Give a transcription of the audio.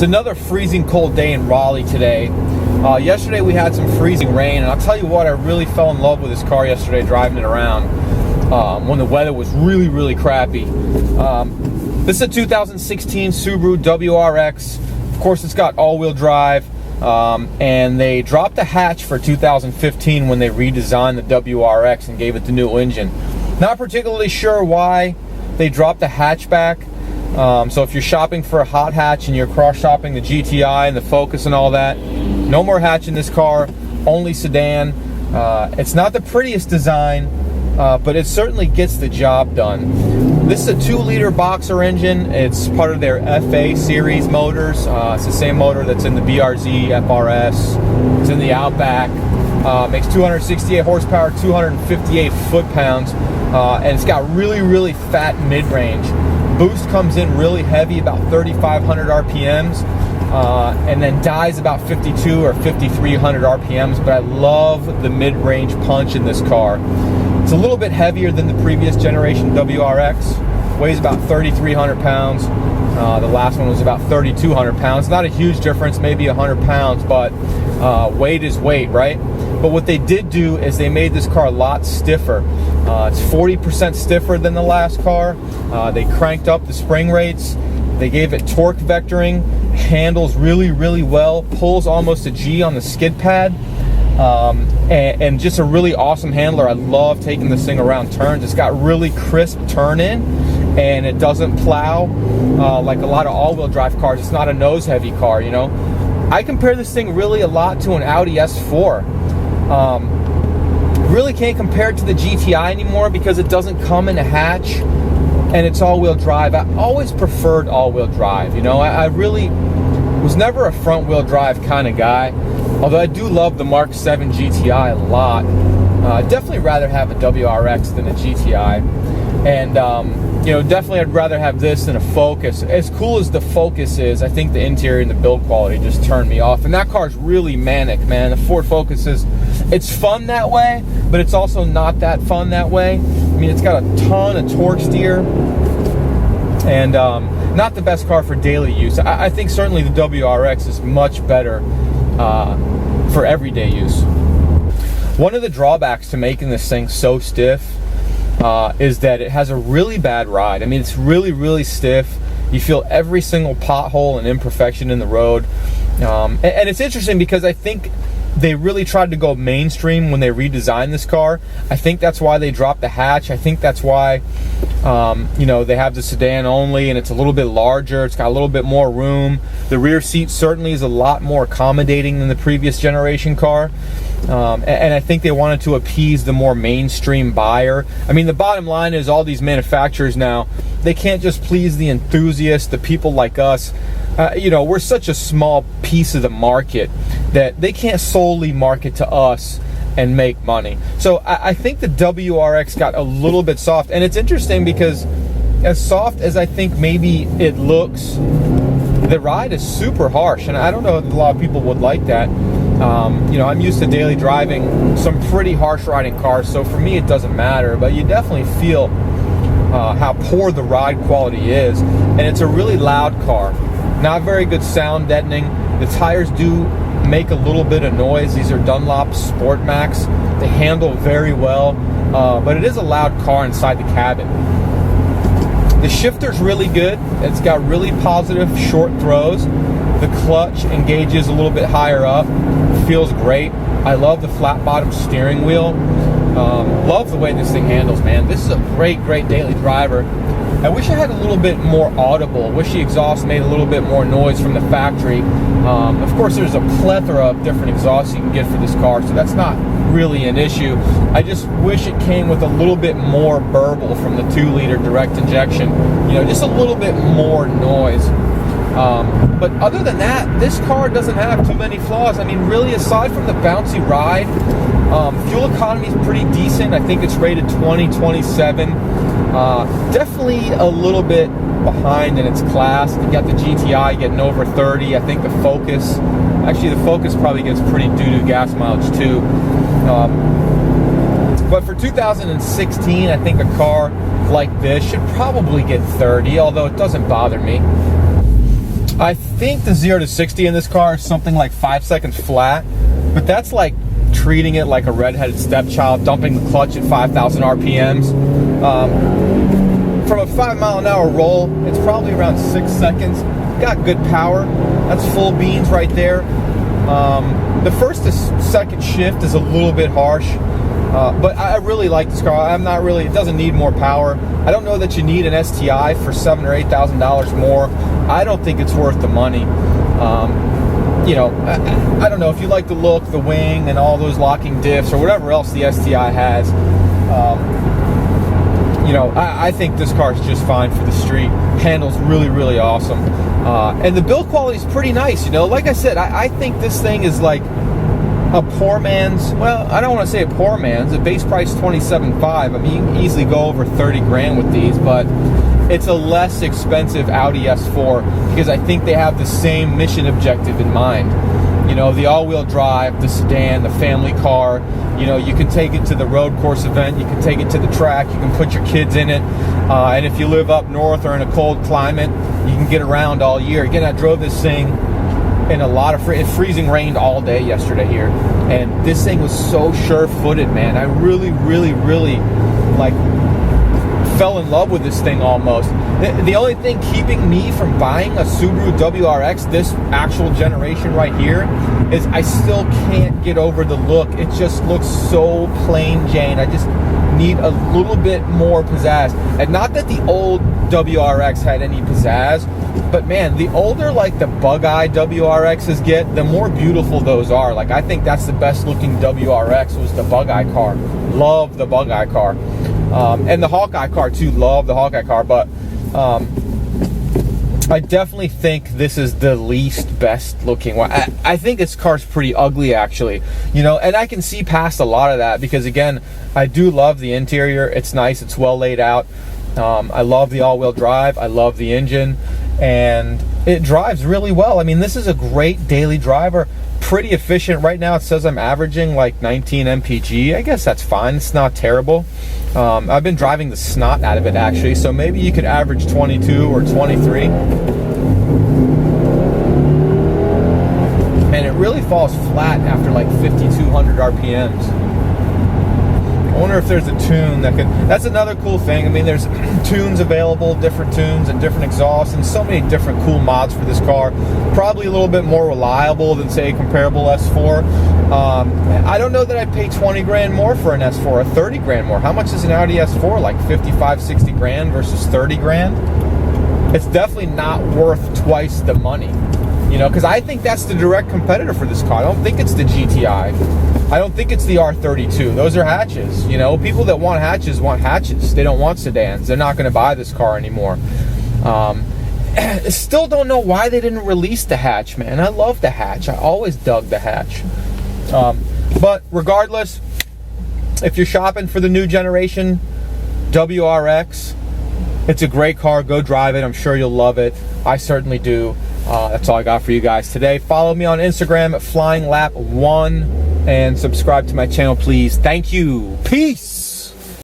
another freezing cold day in Raleigh today. Yesterday we had some freezing rain, and I'll tell you what, I really fell in love with this car yesterday driving it around when the weather was really crappy. This is a 2016 Subaru WRX. Of course, it's got all-wheel drive, and they dropped the hatch for 2015 when they redesigned the WRX and gave it the new engine. Not particularly sure why they dropped the hatchback. So if you're shopping for a hot hatch and you're cross-shopping the GTI and the Focus and all that, no more hatch in this car, only sedan. It's not the prettiest design, but it certainly gets the job done. This is a 2-liter boxer engine. It's part of their FA series motors. It's the same motor that's in the BRZ, FRS. It's in the Outback. Makes 268 horsepower, 258 foot-pounds, and it's got really fat mid-range. Boost comes in really heavy, about 3,500 RPMs, and then dies about 52 or 5,300 RPMs, but I love the mid-range punch in this car. It's a little bit heavier than the previous generation WRX, weighs about 3,300 pounds. The last one was about 3,200 pounds. Not a huge difference, maybe 100 pounds, but weight is weight, right? But what they did do is they made this car a lot stiffer. It's 40% stiffer than the last car. They cranked up the spring rates. They gave it torque vectoring, handles really well, pulls almost a G on the skid pad, and just a really awesome handler. I love taking this thing around turns. It's got really crisp turn in, and it doesn't plow like a lot of all-wheel drive cars. It's not a nose-heavy car, you know. I compare this thing really a lot to an Audi S4. Really can't compare it to the GTI anymore because it doesn't come in a hatch and it's all-wheel drive. I always preferred all-wheel drive, you know. I really was never a front-wheel drive kind of guy, although I do love the Mark 7 GTI a lot. I'd definitely rather have a WRX than a GTI, and you know, definitely I'd rather have this than a Focus. As cool as the Focus is, I think the interior and the build quality just turned me off, and that car's really manic, man. The Ford Focus it's fun that way, but it's also not that fun that way. I mean, it's got a ton of torque steer, and not the best car for daily use. I think certainly the WRX is much better for everyday use. One of the drawbacks to making this thing so stiff is that it has a really bad ride. I mean, it's really stiff. You feel every single pothole and imperfection in the road. And it's interesting because I think they really tried to go mainstream when they redesigned this car. I think that's why they dropped the hatch. I think that's why you know, they have the sedan only, and it's a little bit larger. It's got a little bit more room. The rear seat certainly is a lot more accommodating than the previous generation car. And I think they wanted to appease the more mainstream buyer. I mean, the bottom line is all these manufacturers now, they can't just please the enthusiasts, the people like us. You know, we're such a small piece of the market that they can't solely market to us and make money. So I think the WRX got a little bit soft, and it's interesting because as soft as I think maybe it looks, the ride is super harsh, and I don't know if a lot of people would like that. You know, I'm used to daily driving some pretty harsh riding cars, so for me it doesn't matter, but you definitely feel how poor the ride quality is, and it's a really loud car. Not very good sound deadening. The tires do make a little bit of noise. These are Dunlop Sport Max. They handle very well, but it is a loud car inside the cabin. The shifter's really good. It's got really positive short throws. The clutch engages a little bit higher up. Feels great. I love the flat bottom steering wheel. Love the way this thing handles, man. This is a great daily driver. I wish I had a little bit more audible. Wish the exhaust made a little bit more noise from the factory. Of course, there's a plethora of different exhausts you can get for this car, so that's not really an issue. I just wish it came with a little bit more burble from the 2-liter direct injection. You know, just a little bit more noise. But other than that, this car doesn't have too many flaws. I mean, really, aside from the bouncy ride, fuel economy is pretty decent. I think it's rated 20-27. Definitely a little bit behind in its class. You got the GTI getting over 30. I think the Focus, actually the Focus probably gets pretty doo-doo gas mileage too. But for 2016, I think a car like this should probably get 30, although it doesn't bother me. I think the 0 to 60 in this car is something like 5 seconds flat, but that's like treating it like a redheaded stepchild, dumping the clutch at 5,000 RPMs. From a 5-mile-an-hour roll, it's probably around 6 seconds. Got good power. That's full beans right there. The first to second shift is a little bit harsh, but I really like this car. It doesn't need more power. I don't know that you need an STI for $7,000 or $8,000 more. I don't think it's worth the money. You know, I don't know if you like the look, the wing, and all those locking diffs or whatever else the STI has. You know, I think this car is just fine for the street. Handles really, really awesome. And the build quality is pretty nice, you know. Like I said, I think this thing is like a poor man's, well, I don't want to say a poor man's, a base price $27,500. I mean, you can easily go over 30 grand with these, but it's a less expensive Audi S4 because I think they have the same mission objective in mind. You know, the all-wheel drive, the sedan, the family car. You know, you can take it to the road course event, you can take it to the track, you can put your kids in it, and if you live up north or in a cold climate, you can get around all year. Again, I drove this thing in a lot of it freezing rained all day yesterday here, and this thing was so sure-footed, man. I really, really, really like fell in love with this thing almost. The only thing keeping me from buying a Subaru WRX, this actual generation right here, is I still can't get over the look. It just looks so plain Jane. I just need a little bit more pizzazz. And not that the old WRX had any pizzazz, but man, the older like the bug-eye WRXs get, the more beautiful those are. Like, I think that's the best looking WRX was the bug-eye car. Love the bug-eye car. And the Hawkeye car too, love the Hawkeye car, but I definitely think this is the least best looking one. I think this car's pretty ugly actually, you know, and I can see past a lot of that because again, I do love the interior. It's nice, it's well laid out. I love the all-wheel drive, I love the engine, and it drives really well. I mean, this is a great daily driver, pretty efficient. Right now it says I'm averaging like 19 mpg. I guess that's fine, it's not terrible. I've been driving the snot out of it actually, so maybe you could average 22 or 23. And it really falls flat after like 5,200 RPMs. I wonder if there's a tune that could, that's another cool thing. I mean, there's tunes available, different tunes and different exhausts and so many different cool mods for this car. Probably a little bit more reliable than say a comparable S4. I don't know that I'd pay 20 grand more for an S4 or 30 grand more. How much is an Audi S4? Like 55, 60 grand versus 30 grand? It's definitely not worth twice the money. You know, because I think that's the direct competitor for this car. I don't think it's the GTI. I don't think it's the R32. Those are hatches. You know, people that want hatches want hatches. They don't want sedans. They're not going to buy this car anymore. Still don't know why they didn't release the hatch, man. I love the hatch. I always dug the hatch. But regardless, if you're shopping for the new generation WRX, it's a great car. Go drive it. I'm sure you'll love it. I certainly do. That's all I got for you guys today. Follow me on Instagram at FlyingLap1 and subscribe to my channel, please. Thank you. Peace.